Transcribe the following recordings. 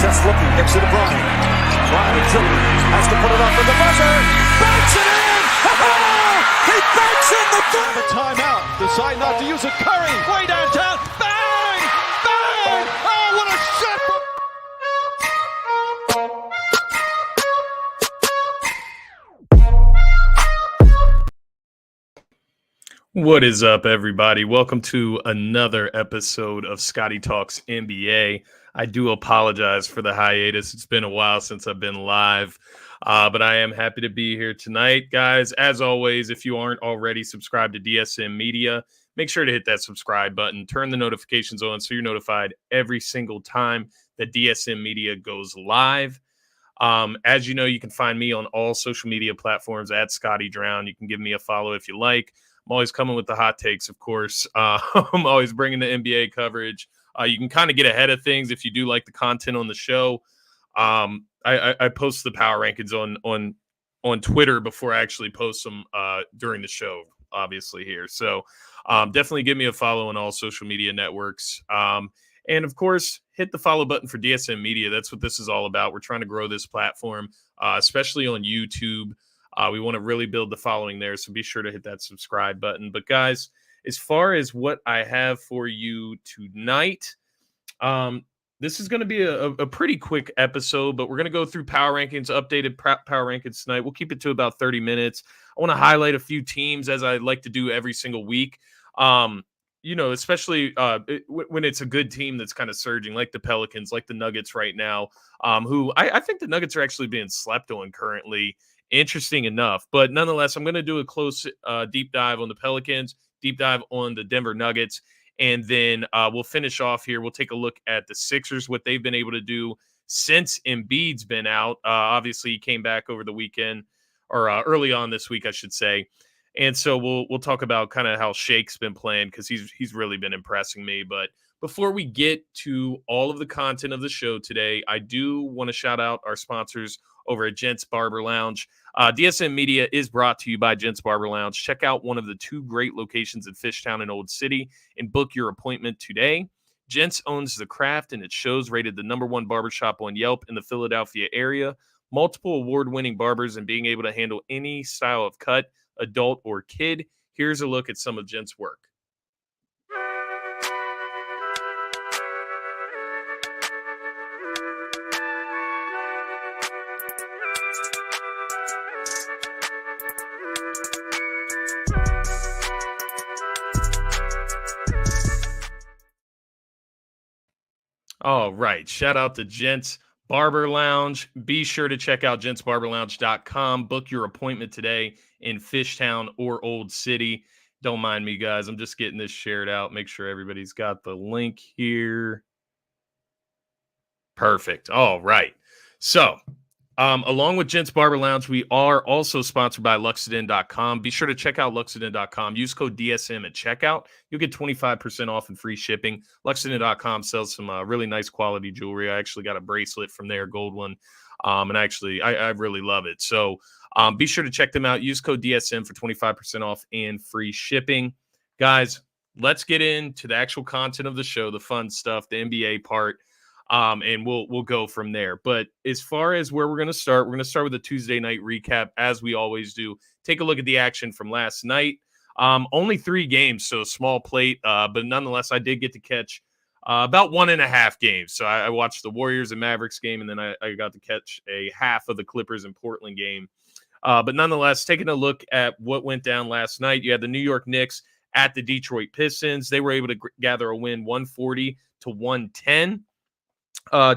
Just looking, gets it to Bryant. Bryant dribbling, has to put it up for the buzzer. Banks it in! He banks in the third! A timeout. Decide not to use it. Curry, way downtown. Bang! Bang! Oh, what a shot! What is up, everybody? Welcome to another episode of Scotty Talks NBA. I do apologize for the hiatus. It's been a while since I've been live, but I am happy to be here tonight. Guys, as always, if you aren't already subscribed to DSM Media, make sure to hit that subscribe button. Turn the notifications on so you're notified every single time that DSM Media goes live. As you know, you can find me on all social media platforms at Scotty Drown. You can give me a follow if you like. I'm always coming with the hot takes, of course. I'm always bringing the NBA coverage. You can kind of get ahead of things if you do like the content on the show. I post the power rankings on Twitter before I actually post them during the show, obviously here. So definitely give me a follow on all social media networks. And, of course, hit the follow button for DSM Media. That's what this is all about. We're trying to grow this platform, especially on YouTube. We want to really build the following there, so be sure to hit that subscribe button. But, guys, as far as what I have for you tonight, this is going to be a pretty quick episode, but we're going to go through power rankings, updated power rankings tonight. We'll keep it to about 30 minutes. I want to highlight a few teams, as I like to do every single week, especially when it's a good team that's kind of surging, like the Pelicans, like the Nuggets right now, who I think the Nuggets are actually being slept on currently. Interesting enough, but nonetheless, I'm going to do a close deep dive on the Pelicans, deep dive on the Denver Nuggets, and then we'll finish off here. We'll take a look at the Sixers, what they've been able to do since Embiid's been out. Obviously, he came back over the weekend, or early on this week, I should say. And so we'll talk about kind of how Shake's been playing, because he's really been impressing me. But before we get to all of the content of the show today, I do want to shout out our sponsors over at Gents Barber Lounge. DSM Media is brought to you by Gents Barber Lounge. Check out one of the two great locations in Fishtown and Old City and book your appointment today. Gents owns the craft, and its shows rated the #1 barbershop on Yelp in the Philadelphia area. Multiple award-winning barbers and being able to handle any style of cut, adult or kid. Here's a look at some of Gents' work. All right. Shout out to Gents Barber Lounge. Be sure to check out gentsbarberlounge.com. Book your appointment today in Fishtown or Old City. Don't mind me, guys. I'm just getting this shared out. Make sure everybody's got the link here. Perfect. All right. So, along with Gents Barber Lounge, we are also sponsored by Luxodon.com. Be sure to check out Luxodon.com. Use code DSM at checkout. You'll get 25% off and free shipping. Luxodon.com sells some really nice quality jewelry. I actually got a bracelet from there, gold one, and I really love it. So be sure to check them out. Use code DSM for 25% off and free shipping. Guys, let's get into the actual content of the show, the fun stuff, the NBA part. And we'll go from there. But as far as where we're going to start with a Tuesday night recap, as we always do. Take a look at the action from last night. Only 3 games, so small plate. But nonetheless, I did get to catch about 1.5 games. So I watched the Warriors and Mavericks game, and then I got to catch a half of the Clippers and Portland game. But nonetheless, taking a look at what went down last night, you had the New York Knicks at the Detroit Pistons. They were able to gather a win 140-110.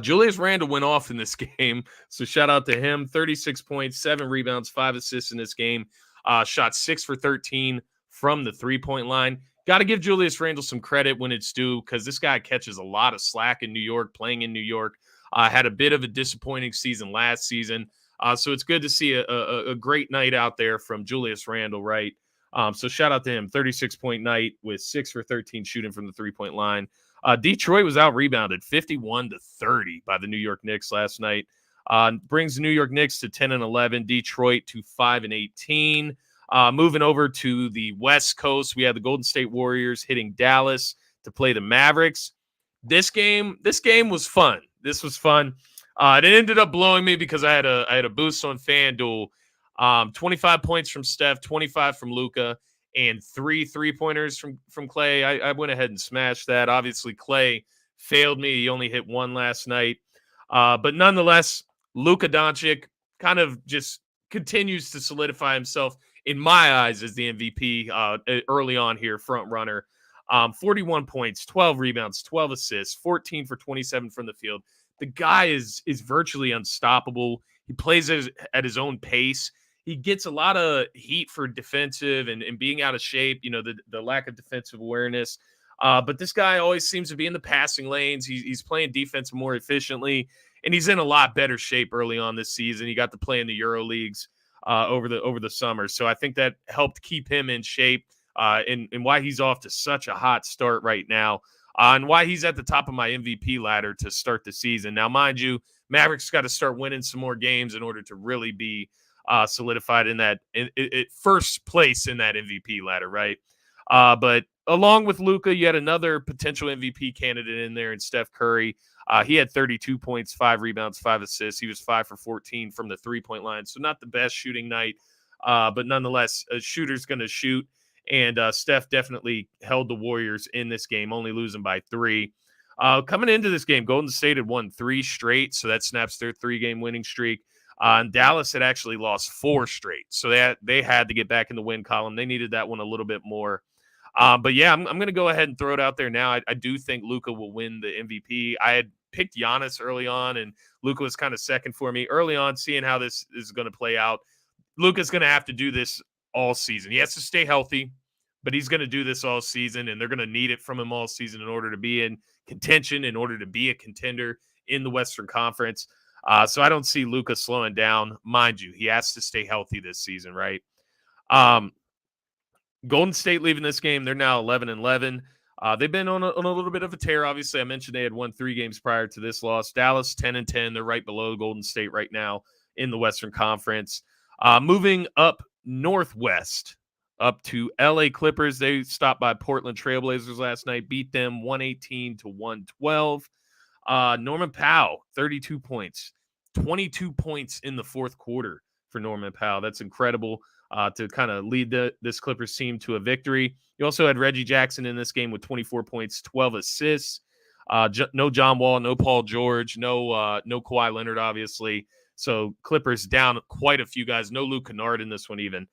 Julius Randle went off in this game, so shout out to him. 36 points, 7 rebounds, 5 assists in this game. Shot 6 for 13 from the three-point line. Got to give Julius Randle some credit when it's due, because this guy catches a lot of slack in New York, playing in New York. Had a bit of a disappointing season last season. So it's good to see a great night out there from Julius Randle, right? So shout out to him. 36-point night with 6 for 13 shooting from the three-point line. Detroit was out-rebounded 51-30 by the New York Knicks last night. Brings the New York Knicks to 10-11, Detroit to 5-18. Moving over to the West Coast, we had the Golden State Warriors hitting Dallas to play the Mavericks. This game was fun. This was fun. It ended up blowing me because I had a boost on FanDuel. 25 points from Steph, 25 from Luka, and 3 3-pointers from Clay. I went ahead and smashed that. Obviously, Clay failed me. He only hit one last night. But nonetheless, Luka Doncic kind of just continues to solidify himself, in my eyes, as the MVP early on here, front runner. 41 points, 12 rebounds, 12 assists, 14 for 27 from the field. The guy is virtually unstoppable. He plays at his own pace. He gets a lot of heat for defensive and being out of shape, the lack of defensive awareness. But this guy always seems to be in the passing lanes. He's playing defense more efficiently, and he's in a lot better shape early on this season. He got to play in the Euro Leagues over the summer. So I think that helped keep him in shape and why he's off to such a hot start right now. And why he's at the top of my MVP ladder to start the season. Now, mind you, Mavericks got to start winning some more games in order to really be solidified in that first place in that MVP ladder, right? But along with Luka, you had another potential MVP candidate in there in Steph Curry. He had 32 points, 5 rebounds, 5 assists. He was 5 for 14 from the three-point line, so not the best shooting night, but nonetheless, a shooter's going to shoot. And Steph definitely held the Warriors in this game, only losing by 3. Coming into this game, Golden State had won 3 straight, so that snaps their 3-game winning streak. And Dallas had actually lost 4 straight, so they had to get back in the win column. They needed that one a little bit more. But yeah, I'm going to go ahead and throw it out there now. I do think Luka will win the MVP. I had picked Giannis early on, and Luka was kind of second for me early on, seeing how this is going to play out. Luka's going to have to do this all season. He has to stay healthy, but he's going to do this all season, and they're going to need it from him all season in order to be in contention, in order to be a contender in the Western Conference. So I don't see Luka slowing down. Mind you, he has to stay healthy this season, right? Golden State leaving this game, they're now 11-11. They've been on a little bit of a tear. Obviously, I mentioned they had won 3 games prior to this loss. Dallas 10-10. They're right below Golden State right now in the Western Conference. Moving up northwest, up to LA Clippers. They stopped by Portland Trailblazers last night, beat them 118-112. Norman Powell, 32 points, 22 points in the fourth quarter for Norman Powell. That's incredible to kind of lead this Clippers team to a victory. You also had Reggie Jackson in this game with 24 points, 12 assists. No John Wall, no Paul George, no Kawhi Leonard, obviously. So Clippers down quite a few guys. No Luke Kennard in this one even.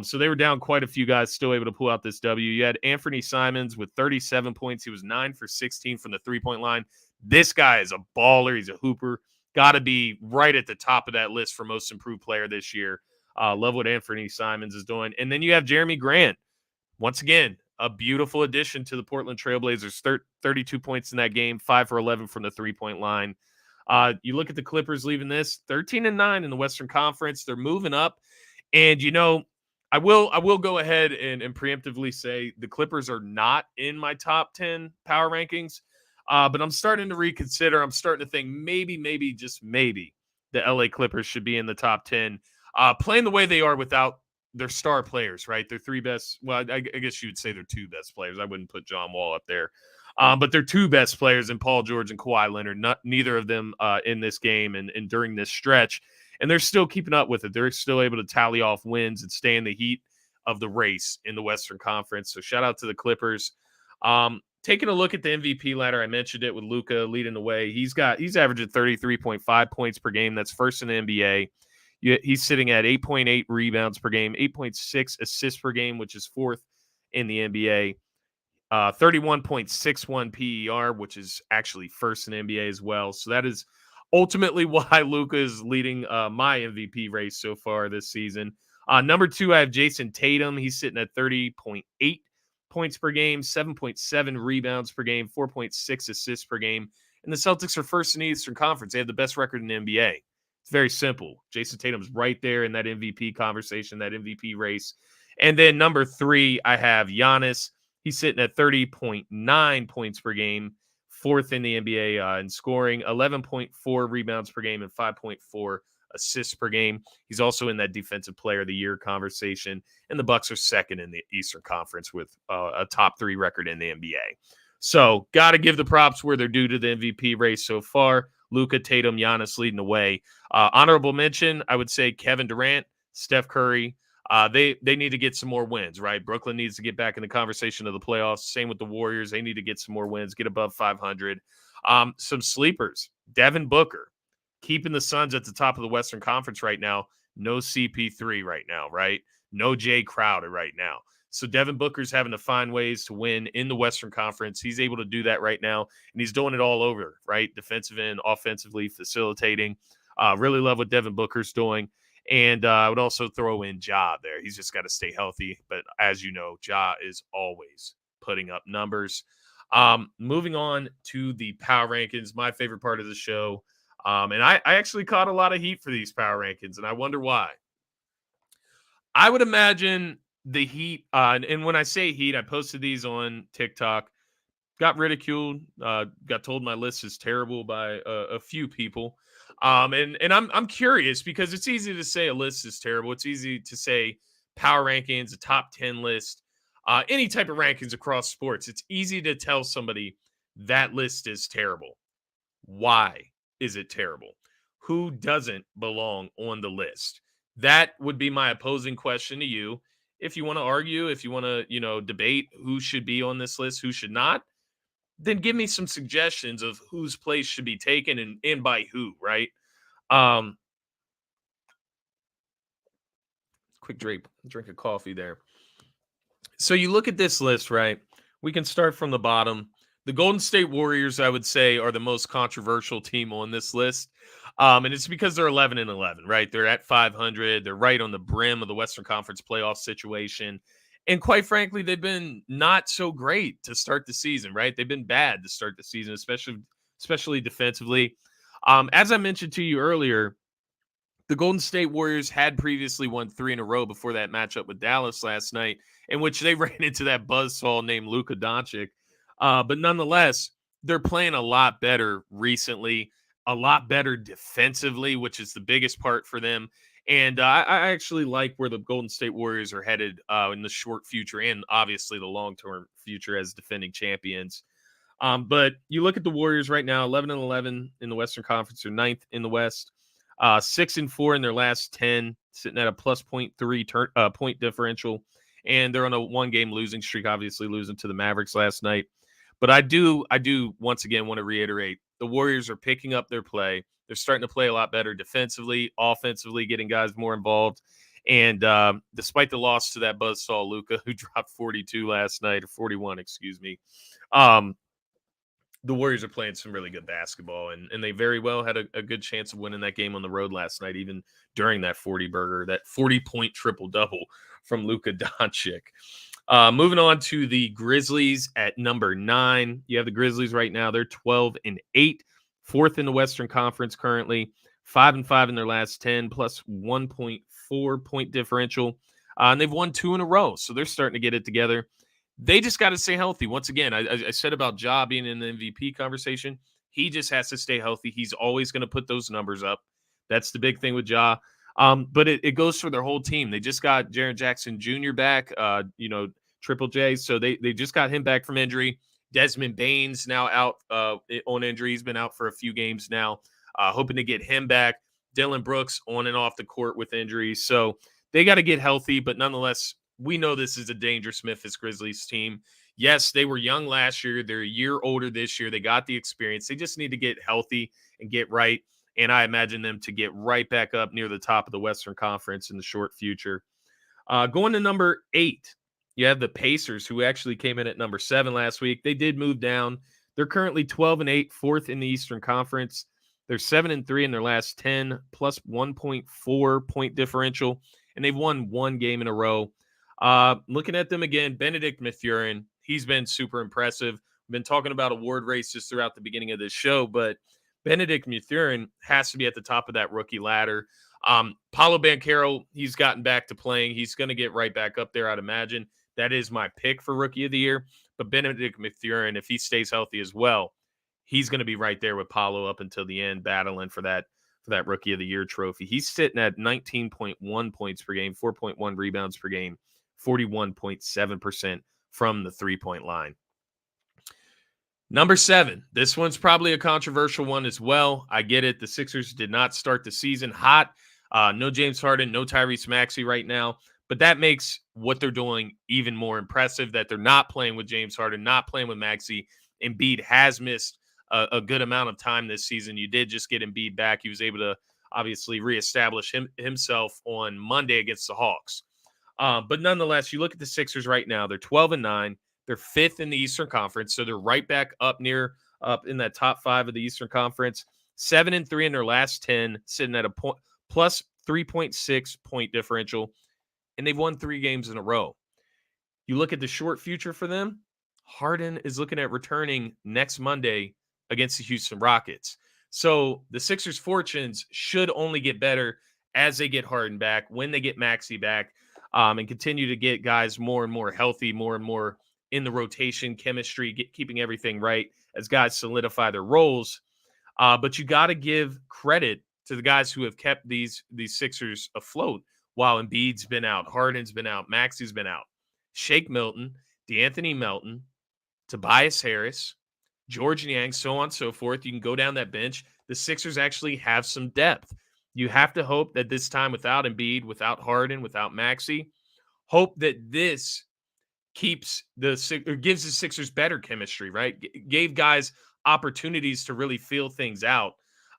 So they were down quite a few guys, still able to pull out this W. You had Anthony Simons with 37 points. He was 9 for 16 from the three-point line. This guy is a baller. He's a hooper. Got to be right at the top of that list for most improved player this year. Love what Anthony Simons is doing. And then you have Jeremy Grant. Once again, a beautiful addition to the Portland Trailblazers. 32 points in that game, 5 for 11 from the three-point line. You look at the Clippers leaving this 13-9 in the Western Conference. They're moving up. And, I will go ahead and preemptively say the Clippers are not in my top 10 power rankings. But I'm starting to reconsider. I'm starting to think maybe, just maybe, the LA Clippers should be in the top 10. Playing the way they are without their star players, right? Their 3 best. Well, I guess you would say their 2 best players. I wouldn't put John Wall up there. But their 2 best players in Paul George and Kawhi Leonard, neither of them in this game and during this stretch. And they're still keeping up with it. They're still able to tally off wins and stay in the heat of the race in the Western Conference. So shout out to the Clippers. Taking a look at the MVP ladder, I mentioned it with Luka leading the way. He's averaging 33.5 points per game. That's first in the NBA. He's sitting at 8.8 rebounds per game, 8.6 assists per game, which is 4th in the NBA. 31.61 PER, which is actually first in the NBA as well. So that is ultimately why Luka is leading my MVP race so far this season. Number 2, I have Jason Tatum. He's sitting at 30.8 points per game, 7.7 rebounds per game, 4.6 assists per game. And the Celtics are first in the Eastern Conference. They have the best record in the NBA. It's very simple. Jason Tatum's right there in that MVP conversation, that MVP race. And then number 3, I have Giannis. He's sitting at 30.9 points per game, 4th in the NBA in scoring, 11.4 rebounds per game, and 5.4 assists per game. He's also in that Defensive Player of the Year conversation, and the Bucks are second in the Eastern Conference with a top 3 record in the NBA. So got to give the props where they're due to the MVP race so far. Luka, Tatum, Giannis leading the way. Honorable mention, I would say Kevin Durant, Steph Curry. They need to get some more wins, right? Brooklyn needs to get back in the conversation of the playoffs. Same with the Warriors. They need to get some more wins, get above 500. Some sleepers. Devin Booker, keeping the Suns at the top of the Western Conference right now. No CP3 right now, right? No Jay Crowder right now. So Devin Booker's having to find ways to win in the Western Conference. He's able to do that right now, and he's doing it all over, right? Defensive end, offensively, facilitating. Really love what Devin Booker's doing. And I would also throw in Ja there. He's just got to stay healthy. But as you know, Ja is always putting up numbers. Moving on to the power rankings, my favorite part of the show. And I actually caught a lot of heat for these power rankings, and I wonder why. I would imagine the Heat, and when I say Heat, I posted these on TikTok, got ridiculed, got told my list is terrible by a few people. And I'm curious because it's easy to say a list is terrible. It's easy to say power rankings, a top 10 list, any type of rankings across sports. It's easy to tell somebody that list is terrible. Why is it terrible? Who doesn't belong on the list? That would be my opposing question to you. If you want to argue, if you want to, debate who should be on this list, who should not, then give me some suggestions of whose place should be taken and by who, right? Quick drink of coffee there. So you look at this list, right? We can start from the bottom. The Golden State Warriors, I would say, are the most controversial team on this list. And it's because they're 11-11, right? They're at 500. They're right on the brim of the Western Conference playoff situation. And quite frankly, they've been not so great to start the season, right? They've been bad to start the season, especially defensively. As I mentioned to you earlier, the Golden State Warriors had previously won 3 in a row before that matchup with Dallas last night, in which they ran into that buzzsaw named Luka Doncic. But nonetheless, they're playing a lot better recently, a lot better defensively, which is the biggest part for them. And I actually like where the Golden State Warriors are headed in the short future and obviously the long-term future as defending champions. But you look at the Warriors right now, 11-11 in the Western Conference, or 9th in the West, 6-4 in their last 10, sitting at a plus 0.3 point differential. And they're on a 1-game losing streak, obviously losing to the Mavericks last night. But I do once again want to reiterate, the Warriors are picking up their play. They're starting to play a lot better defensively, offensively, getting guys more involved. And despite the loss to that buzzsaw Luka, who dropped 42 last night, or 41, excuse me, the Warriors are playing some really good basketball, and they very well had a good chance of winning that game on the road last night, even during that 40-point triple-double from Luka Doncic. Moving on to the Grizzlies at number 9. You have the Grizzlies right now. They're 12-8, 4th in the Western Conference currently, 5-5 in their last 10, plus 1.4 point differential. And they've won 2 in a row, so they're starting to get it together. They just got to stay healthy. Once again, I said about Ja being in the MVP conversation. He just has to stay healthy. He's always going to put those numbers up. That's the big thing with Ja. But it goes for their whole team. They just got Jaren Jackson Jr. back, Triple J. So they just got him back from injury. Desmond Bane's now out on injury. He's been out for a few games now. Hoping to get him back. Dylan Brooks on and off the court with injuries. So they got to get healthy, but nonetheless, we know this is a dangerous Memphis Grizzlies team. Yes, they were young last year. They're a year older this year. They got the experience. They just need to get healthy and get right. And I imagine them to get right back up near the top of the Western Conference in the short future. Going to number 8, you have the Pacers, who actually came in at number 7 last week. They did move down. They're currently 12-8, 4th in the Eastern Conference. They're 7-3 in their last 10, plus 1.4 point differential. And they've won 1 game in a row. Looking at them again, Benedict Mathurin, he's been super impressive. We've been talking about award races throughout the beginning of this show, but Benedict Mathurin has to be at the top of that rookie ladder. Paolo Banchero, he's gotten back to playing. He's going to get right back up there, I'd imagine. That is my pick for Rookie of the Year. But Benedict Mathurin, if he stays healthy as well, he's going to be right there with Paolo up until the end, battling for that Rookie of the Year trophy. He's sitting at 19.1 points per game, 4.1 rebounds per game, 41.7% from the three-point line. Number 7. This one's probably a controversial one as well. I get it. The Sixers did not start the season hot. No James Harden, no Tyrese Maxey right now. But that makes what they're doing even more impressive, that they're not playing with James Harden, not playing with Maxey. Embiid has missed a good amount of time this season. You did just get Embiid back. He was able to obviously reestablish himself on Monday against the Hawks. But nonetheless, you look at the Sixers right now. They're 12-9. They're 5th in the Eastern Conference, so they're right back up in that top 5 of the Eastern Conference. 7-3 in their last 10, sitting at a plus 3.6 point differential, and they've won 3 games in a row. You look at the short future for them. Harden is looking at returning next Monday against the Houston Rockets. So the Sixers' fortunes should only get better as they get Harden back, when they get Maxey back, and continue to get guys more and more healthy, more and more in the rotation, chemistry, keeping everything right as guys solidify their roles. But you got to give credit to the guys who have kept these Sixers afloat while Embiid's been out, Harden's been out, Maxey's been out. Shake Milton, DeAnthony Melton, Tobias Harris, George Niang, so on and so forth. You can go down that bench. The Sixers actually have some depth. You have to hope that this time, without Embiid, without Harden, without Maxey, hope that this gives the Sixers better chemistry, right? Gave guys opportunities to really feel things out.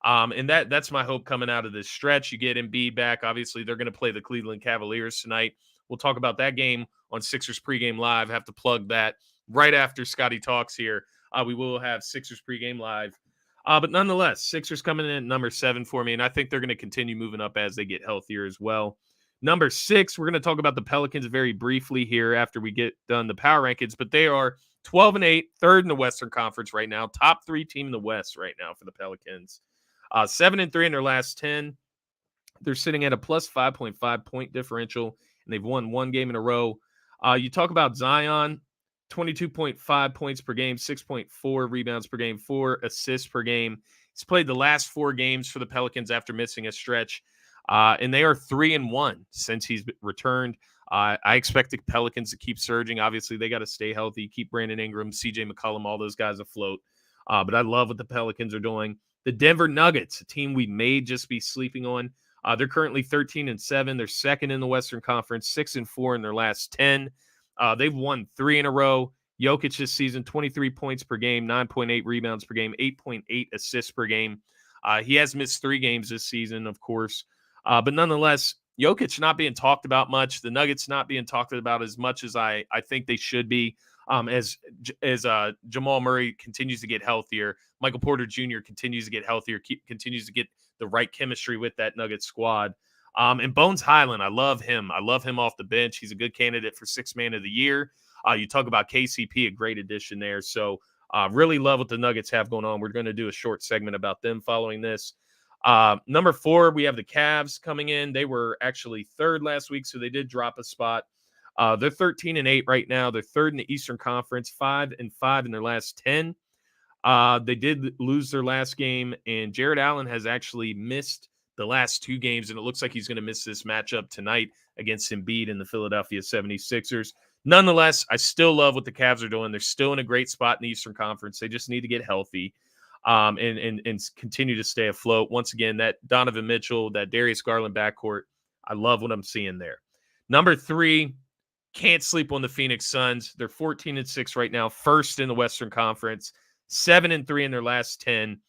And that's my hope coming out of this stretch. You get Embiid back. Obviously, they're going to play the Cleveland Cavaliers tonight. We'll talk about that game on Sixers Pregame Live. Have to plug that right after Scotty Talks here. We will have Sixers Pregame Live. But nonetheless, Sixers coming in at number 7 for me, and I think they're going to continue moving up as they get healthier as well. Number 6, we're going to talk about the Pelicans very briefly here after we get done the power rankings, but they are 12-8, 3rd in the Western Conference right now, top 3 team in the West right now for the Pelicans. 7-3 in their last 10. They're sitting at a plus 5.5 point differential, and they've won 1 game in a row. You talk about Zion, 22.5 points per game, 6.4 rebounds per game, 4 assists per game. He's played the last 4 games for the Pelicans after missing a stretch, and they are 3-1 since he's returned. I expect the Pelicans to keep surging. Obviously, they got to stay healthy, keep Brandon Ingram, CJ McCollum, all those guys afloat. But I love what the Pelicans are doing. The Denver Nuggets, a team we may just be sleeping on. They're currently 13-7. They're 2nd in the Western Conference, 6-4 in their last 10. They've won 3 in a row. Jokic this season, 23 points per game, 9.8 rebounds per game, 8.8 assists per game. He has missed 3 games this season, of course. But nonetheless, Jokic not being talked about much. The Nuggets not being talked about as much as I think they should be. As Jamal Murray continues to get healthier, Michael Porter Jr. continues to get healthier, continues to get the right chemistry with that Nuggets squad. And Bones Highland, I love him. I love him off the bench. He's a good candidate for 6th man of the year. You talk about KCP, a great addition there. So really love what the Nuggets have going on. We're going to do a short segment about them following this. Number 4, we have the Cavs coming in. They were actually 3rd last week, so they did drop a spot. They're 13-8 right now. They're 3rd in the Eastern Conference, 5-5 in their last 10. They did lose their last game, and Jared Allen has actually missed the last 2 games, and it looks like he's going to miss this matchup tonight against Embiid and the Philadelphia 76ers. Nonetheless, I still love what the Cavs are doing. They're still in a great spot in the Eastern Conference. They just need to get healthy and continue to stay afloat. Once again, that Donovan Mitchell, that Darius Garland backcourt, I love what I'm seeing there. Number 3, can't sleep on the Phoenix Suns. They're 14-6 right now, 1st in the Western Conference, 7-3 in their last 10.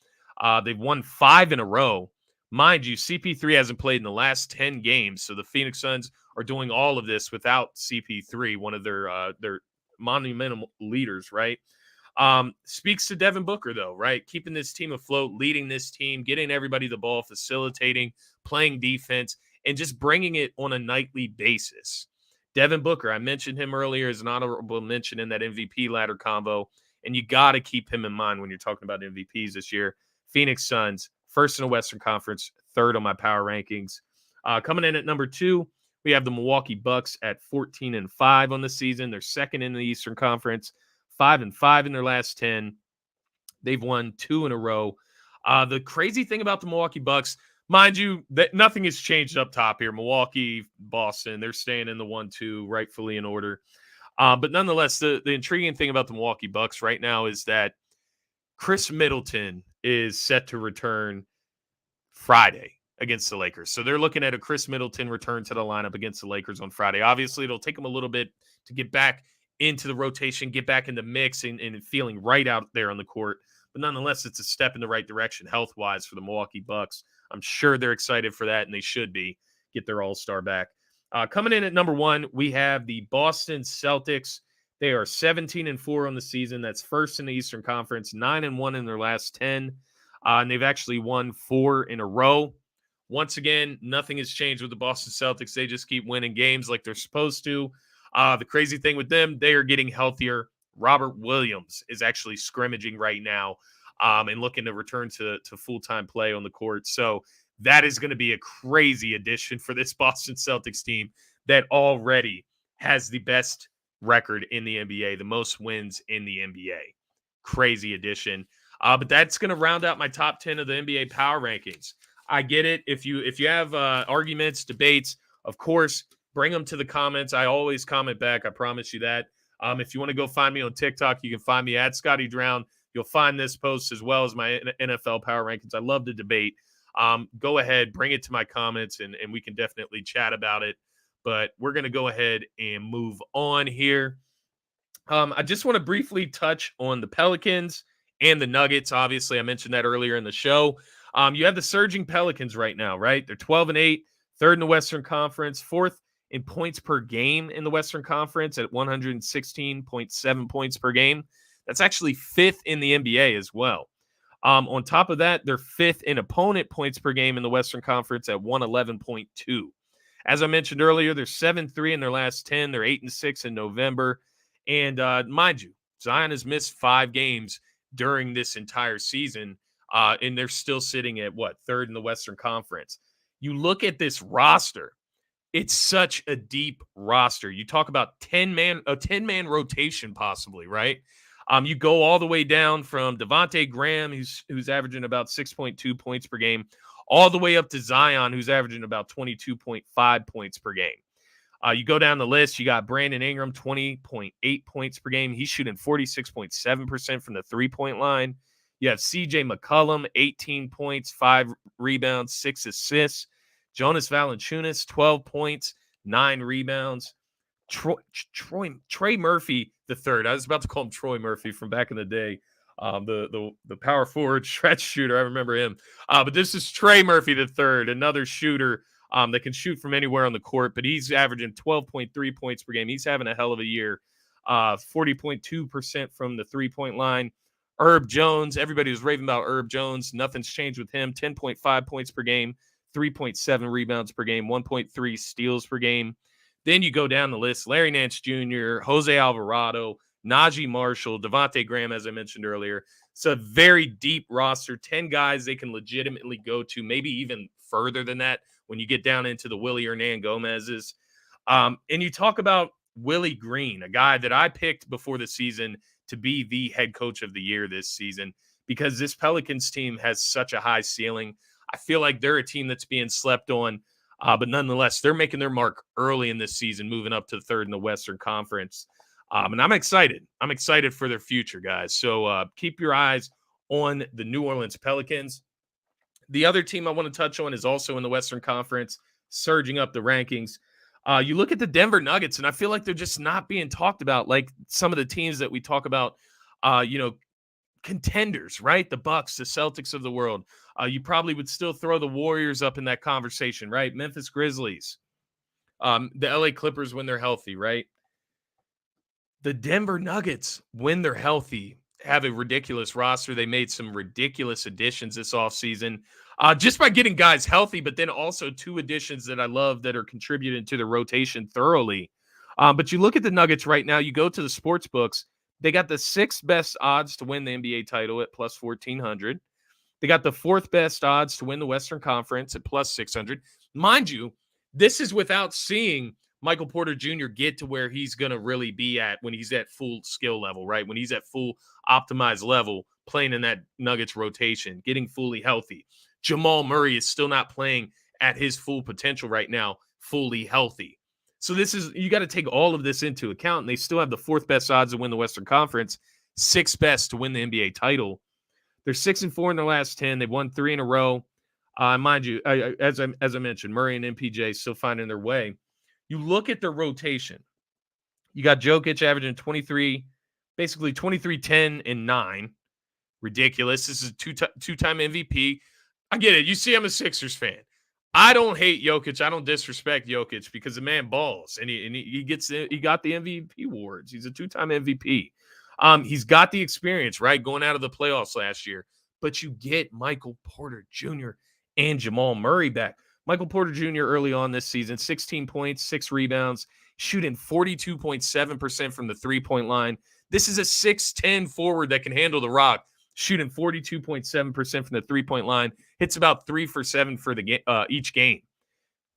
They've won 5 in a row. Mind you, CP3 hasn't played in the last 10 games, so the Phoenix Suns are doing all of this without CP3, one of their monumental leaders, right? Speaks to Devin Booker, though, right? Keeping this team afloat, leading this team, getting everybody the ball, facilitating, playing defense, and just bringing it on a nightly basis. Devin Booker, I mentioned him earlier as an honorable mention in that MVP ladder combo, and you got to keep him in mind when you're talking about MVPs this year. Phoenix Suns, 1st in the Western Conference, 3rd on my power rankings. Coming in at number 2, we have the Milwaukee Bucks at 14-5 on the season. They're 2nd in the Eastern Conference, 5-5 in their last 10. They've won 2 in a row. The crazy thing about the Milwaukee Bucks, mind you, that nothing has changed up top here. Milwaukee, Boston, they're staying in the 1-2, rightfully in order. But nonetheless, the intriguing thing about the Milwaukee Bucks right now is that Chris Middleton is set to return Friday against the Lakers. So they're looking at a Chris Middleton return to the lineup against the Lakers on Friday. Obviously, it'll take him a little bit to get back into the rotation, get back in the mix and feeling right out there on the court. But nonetheless, it's a step in the right direction health-wise for the Milwaukee Bucks. I'm sure they're excited for that, and they should be. Get their all-star back. Coming in at number 1, we have the Boston Celtics. They are 17-4 on the season. That's first in the Eastern Conference, 9-1 in their last 10. And they've actually won 4 in a row. Once again, nothing has changed with the Boston Celtics. They just keep winning games like they're supposed to. The crazy thing with them, they are getting healthier. Robert Williams is actually scrimmaging right now and looking to return to full-time play on the court. So that is going to be a crazy addition for this Boston Celtics team that already has the best record in the NBA, the most wins in the NBA. Crazy addition. But that's going to round out my top 10 of the NBA power rankings. I get it. If you have arguments, debates, of course, bring them to the comments. I always comment back. I promise you that. If you want to go find me on TikTok, you can find me at Scotty Drown. You'll find this post as well as my NFL power rankings. I love to debate. Go ahead, bring it to my comments, and we can definitely chat about it. But we're going to go ahead and move on here. I just want to briefly touch on the Pelicans and the Nuggets. Obviously, I mentioned that earlier in the show. You have the surging Pelicans right now, right? They're 12-8, third in the Western Conference, fourth in points per game in the Western Conference at 116.7 points per game. That's actually fifth in the NBA as well. On top of that, they're fifth in opponent points per game in the Western Conference at 111.2. As I mentioned earlier, they're 7-3 in their last 10. They're 8-6 in November. And mind you, Zion has missed 5 games during this entire season, and they're still sitting at, third in the Western Conference. You look at this roster, it's such a deep roster. You talk about a 10-man rotation possibly, right? You go all the way down from Devontae Graham, who's averaging about 6.2 points per game, all the way up to Zion, who's averaging about 22.5 points per game. You go down the list, you got Brandon Ingram, 20.8 points per game. He's shooting 46.7% from the three-point line. You have CJ McCollum, 18 points, 5 rebounds, 6 assists. Jonas Valanciunas, 12 points, 9 rebounds. Trey Murphy III. I was about to call him Troy Murphy from back in the day. The power forward stretch shooter. I remember him. But this is Trey Murphy III, another shooter that can shoot from anywhere on the court, but he's averaging 12.3 points per game. He's having a hell of a year. 40.2% from the three-point line. Herb Jones, everybody was raving about Herb Jones. Nothing's changed with him. 10.5 points per game, 3.7 rebounds per game, 1.3 steals per game. Then you go down the list, Larry Nance Jr., Jose Alvarado, Najee Marshall, Devontae Graham, as I mentioned earlier. It's a very deep roster, 10 guys they can legitimately go to, maybe even further than that when you get down into the Willie Hernan Gomez's. And you talk about Willie Green, a guy that I picked before the season to be the head coach of the year this season because this Pelicans team has such a high ceiling. I feel like they're a team that's being slept on, but nonetheless, they're making their mark early in this season, moving up to third in the Western Conference. And I'm excited. I'm excited for their future, guys. So keep your eyes on the New Orleans Pelicans. The other team I want to touch on is also in the Western Conference, surging up the rankings. You look at the Denver Nuggets, and I feel like they're just not being talked about like some of the teams that we talk about, contenders, right? The Bucks, the Celtics of the world. You probably would still throw the Warriors up in that conversation, right? Memphis Grizzlies, the LA Clippers when they're healthy, right? The Denver Nuggets, when they're healthy, have a ridiculous roster. They made some ridiculous additions this offseason just by getting guys healthy, but then also 2 additions that I love that are contributing to the rotation thoroughly. But you look at the Nuggets right now, you go to the sports books, they got the 6th best odds to win the NBA title at plus 1,400. They got the 4th best odds to win the Western Conference at plus 600. Mind you, this is without seeing Michael Porter Jr. get to where he's going to really be at when he's at full skill level, right? When he's at full optimized level, playing in that Nuggets rotation, getting fully healthy. Jamal Murray is still not playing at his full potential right now, fully healthy. So you got to take all of this into account, and they still have the 4th best odds to win the Western Conference, 6th best to win the NBA title. They're 6-4 in their last 10. They've won 3 in a row. Mind you, as I mentioned, Murray and MPJ still finding their way. You look at their rotation. You got Jokic averaging 23, basically 23, 10, and 9. Ridiculous. This is a two-time MVP. I get it. You see, I'm a Sixers fan. I don't hate Jokic. I don't disrespect Jokic because the man balls and he got the MVP awards. He's a 2-time MVP. He's got the experience, right, going out of the playoffs last year. But you get Michael Porter Jr. and Jamal Murray back. Michael Porter Jr. early on this season, 16 points, 6 rebounds, shooting 42.7% from the three-point line. This is a 6'10 forward that can handle the rock, shooting 42.7% from the three-point line. Hits about 3 for 7 for the each game.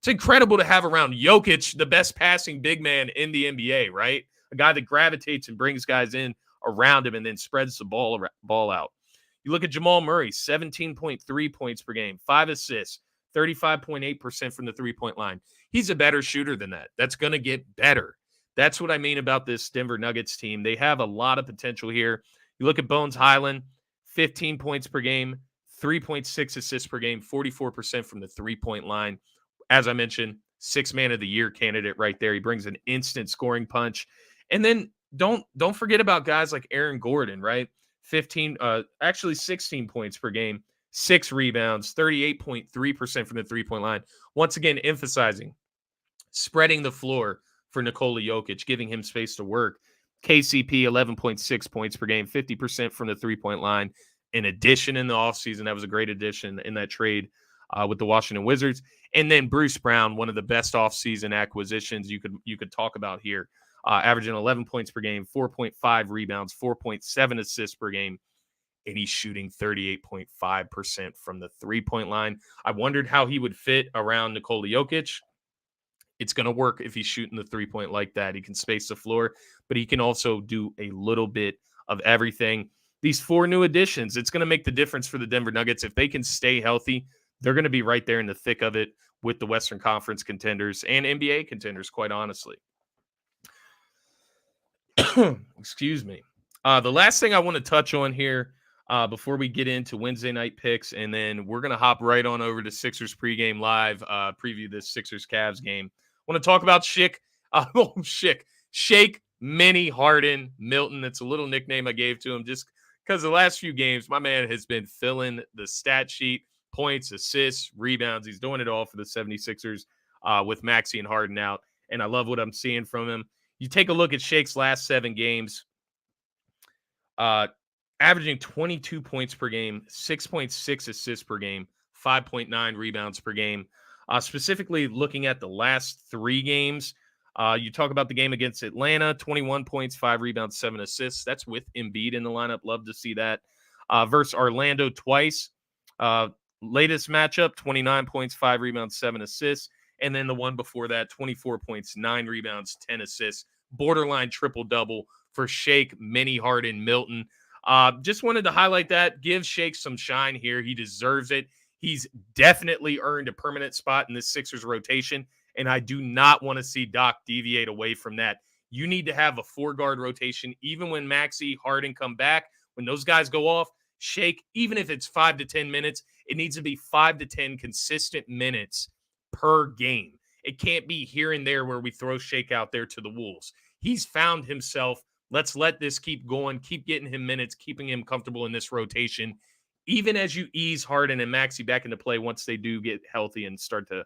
It's incredible to have around Jokic, the best passing big man in the NBA, right? A guy that gravitates and brings guys in around him and then spreads the ball out. You look at Jamal Murray, 17.3 points per game, 5 assists, 35.8% from the three-point line. He's a better shooter than that. That's going to get better. That's what I mean about this Denver Nuggets team. They have a lot of potential here. You look at Bones Highland, 15 points per game, 3.6 assists per game, 44% from the three-point line. As I mentioned, 6th man of the year candidate right there. He brings an instant scoring punch. And then don't forget about guys like Aaron Gordon, right? 16 points per game, 6 rebounds, 38.3% from the three-point line. Once again, emphasizing spreading the floor for Nikola Jokic, giving him space to work. KCP, 11.6 points per game, 50% from the three-point line. An addition in the offseason. That was a great addition in that trade with the Washington Wizards. And then Bruce Brown, one of the best offseason acquisitions you could talk about here. Averaging 11 points per game, 4.5 rebounds, 4.7 assists per game, and he's shooting 38.5% from the three-point line. I wondered how he would fit around Nikola Jokic. It's going to work if he's shooting the three-point like that. He can space the floor, but he can also do a little bit of everything. These 4 new additions, it's going to make the difference for the Denver Nuggets. If they can stay healthy, they're going to be right there in the thick of it with the Western Conference contenders and NBA contenders, quite honestly. Excuse me. The last thing I want to touch on here before we get into Wednesday night picks, and then we're going to hop right on over to Sixers pregame live, preview this Sixers-Cavs game. I want to talk about Shake Mini-Harden Milton. It's a little nickname I gave to him just because the last few games, my man has been filling the stat sheet, points, assists, rebounds. He's doing it all for the 76ers with Maxey and Harden out, and I love what I'm seeing from him. You take a look at Shake's last 7 games, averaging 22 points per game, 6.6 assists per game, 5.9 rebounds per game. Specifically looking at the last 3 games, you talk about the game against Atlanta, 21 points, 5 rebounds, 7 assists. That's with Embiid in the lineup. Love to see that. Versus Orlando twice. Latest matchup, 29 points, 5 rebounds, 7 assists. And then the one before that, 24 points, 9 rebounds, 10 assists. Borderline triple-double for Shake, Mini-Harden, Milton. Just wanted to highlight that. Give Shake some shine here. He deserves it. He's definitely earned a permanent spot in this Sixers rotation, and I do not want to see Doc deviate away from that. You need to have a 4-guard rotation, even when Maxey, Harden come back. When those guys go off, Shake, even if it's 5 to 10 minutes, it needs to be 5 to 10 consistent minutes per game. It can't be here and there where we throw Shake out there to the Wolves. He's found himself. Let's let this keep going, keep getting him minutes, keeping him comfortable in this rotation, even as you ease Harden and Maxey back into play once they do get healthy and start to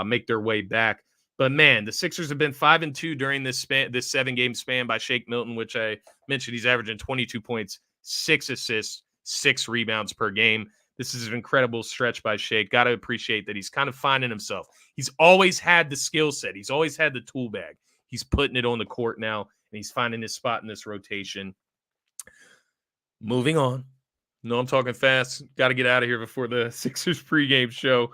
make their way back. But, man, the Sixers have been 5-2 during this 7-game span by Shake Milton, which I mentioned he's averaging 22 points, 6 assists, 6 rebounds per game. This is an incredible stretch by Shake. Got to appreciate that he's kind of finding himself. He's always had the skill set. He's always had the tool bag. He's putting it on the court now, and he's finding his spot in this rotation. Moving on. No, I'm talking fast. Got to get out of here before the Sixers pregame show.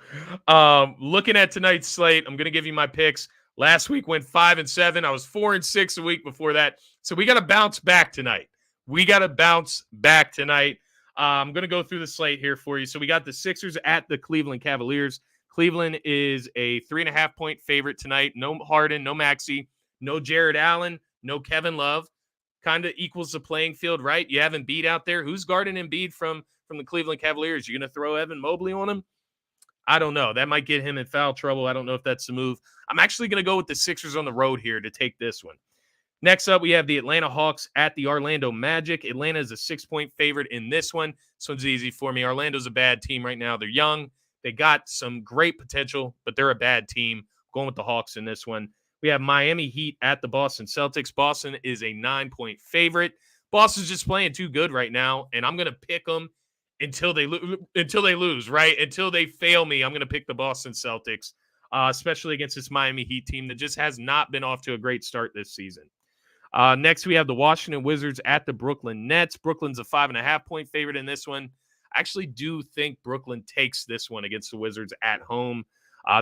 Looking at tonight's slate, I'm going to give you my picks. Last week went 5-7. I was 4-6 a week before that. So we got to bounce back tonight. I'm going to go through the slate here for you. So we got the Sixers at the Cleveland Cavaliers. Cleveland is a 3.5-point favorite tonight. No Harden, no Maxey, no Jared Allen, no Kevin Love. kind of equals the playing field, right? You have Embiid out there. Who's guarding Embiid from the Cleveland Cavaliers? You going to throw Evan Mobley on him? I don't know. That might get him in foul trouble. I don't know if that's the move. I'm actually going to go with the Sixers on the road here to take this one. Next up, we have the Atlanta Hawks at the Orlando Magic. Atlanta is a 6-point favorite in this one. This one's easy for me. Orlando's a bad team right now. They're young. They got some great potential, but they're a bad team. Going with the Hawks in this one. We have Miami Heat at the Boston Celtics. Boston is a 9-point favorite. Boston's just playing too good right now, and I'm going to pick them until they lose, right? Until they fail me, I'm going to pick the Boston Celtics, especially against this Miami Heat team that just has not been off to a great start this season. Next, we have the Washington Wizards at the Brooklyn Nets. Brooklyn's a 5.5-point favorite in this one. I actually do think Brooklyn takes this one against the Wizards at home.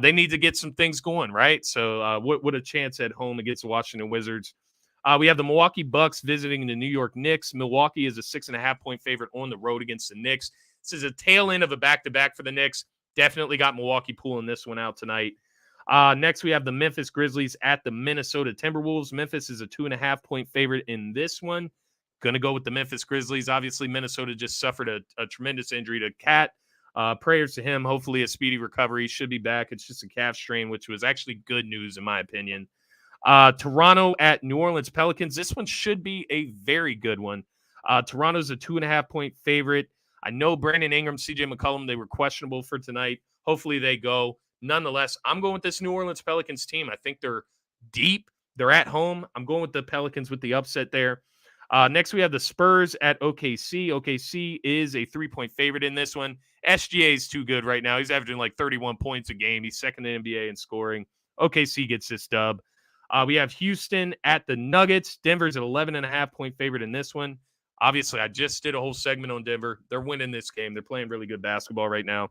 They need to get some things going, right? So what a chance at home against the Washington Wizards. We have the Milwaukee Bucks visiting the New York Knicks. Milwaukee is a 6.5-point favorite on the road against the Knicks. This is a tail end of a back-to-back for the Knicks. Definitely got Milwaukee pulling this one out tonight. Next, we have the Memphis Grizzlies at the Minnesota Timberwolves. Memphis is a 2.5-point favorite in this one. Going to go with the Memphis Grizzlies. Obviously, Minnesota just suffered a tremendous injury to Cat. Prayers to him. Hopefully a speedy recovery. He should be back. It's just a calf strain, which was actually good news in my opinion. Toronto at New Orleans Pelicans. This one should be a very good one. Toronto's a 2.5-point favorite. I know Brandon Ingram, CJ McCollum, they were questionable for tonight. Hopefully they go. Nonetheless, I'm going with this New Orleans Pelicans team. I think they're deep. They're at home. I'm going with the Pelicans with the upset there. Next, we have the Spurs at OKC. OKC is a 3-point favorite in this one. SGA is too good right now. He's averaging like 31 points a game. He's second in the NBA in scoring. OKC gets this dub. We have Houston at the Nuggets. Denver's an 11.5-point favorite in this one. Obviously, I just did a whole segment on Denver. They're winning this game. They're playing really good basketball right now.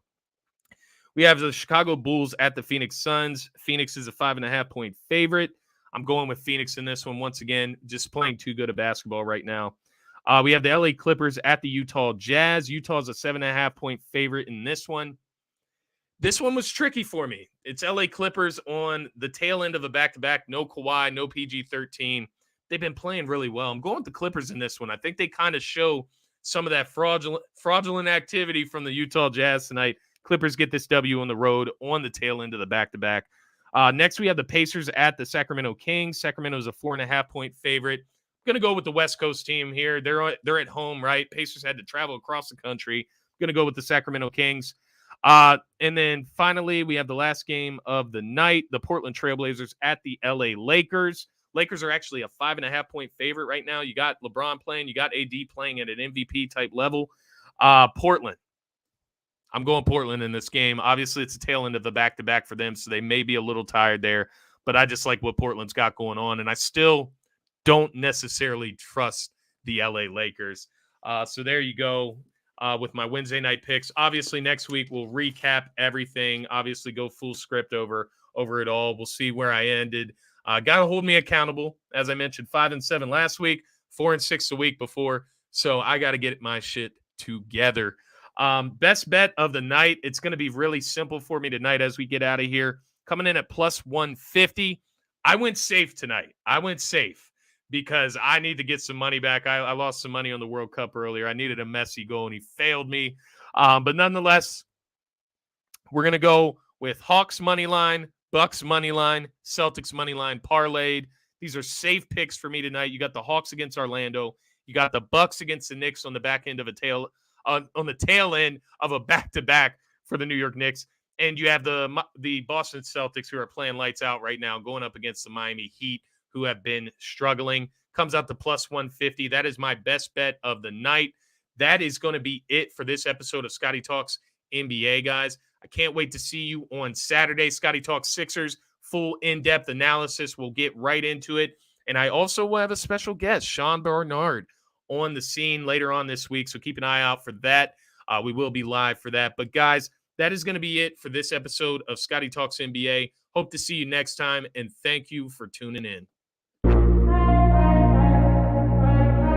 We have the Chicago Bulls at the Phoenix Suns. Phoenix is a 5.5-point favorite. I'm going with Phoenix in this one once again, just playing too good of basketball right now. We have the LA Clippers at the Utah Jazz. Utah's a 7.5-point favorite in this one. This one was tricky for me. It's LA Clippers on the tail end of a back-to-back. No Kawhi, no PG-13. They've been playing really well. I'm going with the Clippers in this one. I think they kind of show some of that fraudulent activity from the Utah Jazz tonight. Clippers get this W on the road on the tail end of the back-to-back. Next, we have the Pacers at the Sacramento Kings. Sacramento's a 4.5-point favorite. I'm going to go with the West Coast team here. They're at home, right? Pacers had to travel across the country. I'm going to go with the Sacramento Kings. And then finally, we have the last game of the night, the Portland Trailblazers at the LA Lakers. Lakers are actually a 5.5-point favorite right now. You got LeBron playing. You got AD playing at an MVP type level. Portland. I'm going Portland in this game. Obviously, it's a tail end of the back-to-back for them, so they may be a little tired there. But I just like what Portland's got going on, and I still don't necessarily trust the LA Lakers. So there you go with my Wednesday night picks. Obviously, next week we'll recap everything. Obviously, go full script over it all. We'll see where I ended. Got to hold me accountable. As I mentioned, 5-7 last week, 4-6 the week before. So I got to get my shit together. Best bet of the night. It's going to be really simple for me tonight as we get out of here. Coming in at plus 150. I went safe tonight. I went safe because I need to get some money back. I lost some money on the World Cup earlier. I needed a Messi goal, and he failed me. But nonetheless, we're going to go with Hawks money line, Bucks money line, Celtics money line parlayed. These are safe picks for me tonight. You got the Hawks against Orlando. You got the Bucks against the Knicks on the back end of on the tail end of a back-to-back for the New York Knicks. And you have the Boston Celtics who are playing lights out right now, going up against the Miami Heat who have been struggling. Comes out to plus 150. That is my best bet of the night. That is going to be it for this episode of Scotty Talks NBA, guys. I can't wait to see you on Saturday. Scotty Talks Sixers, full in-depth analysis. We'll get right into it. And I also will have a special guest, Sean Barnard, on the scene later on this week. So keep an eye out for that. We will be live for that. But guys, that is going to be it for this episode of Scotty Talks NBA. Hope to see you next time. And thank you for tuning in.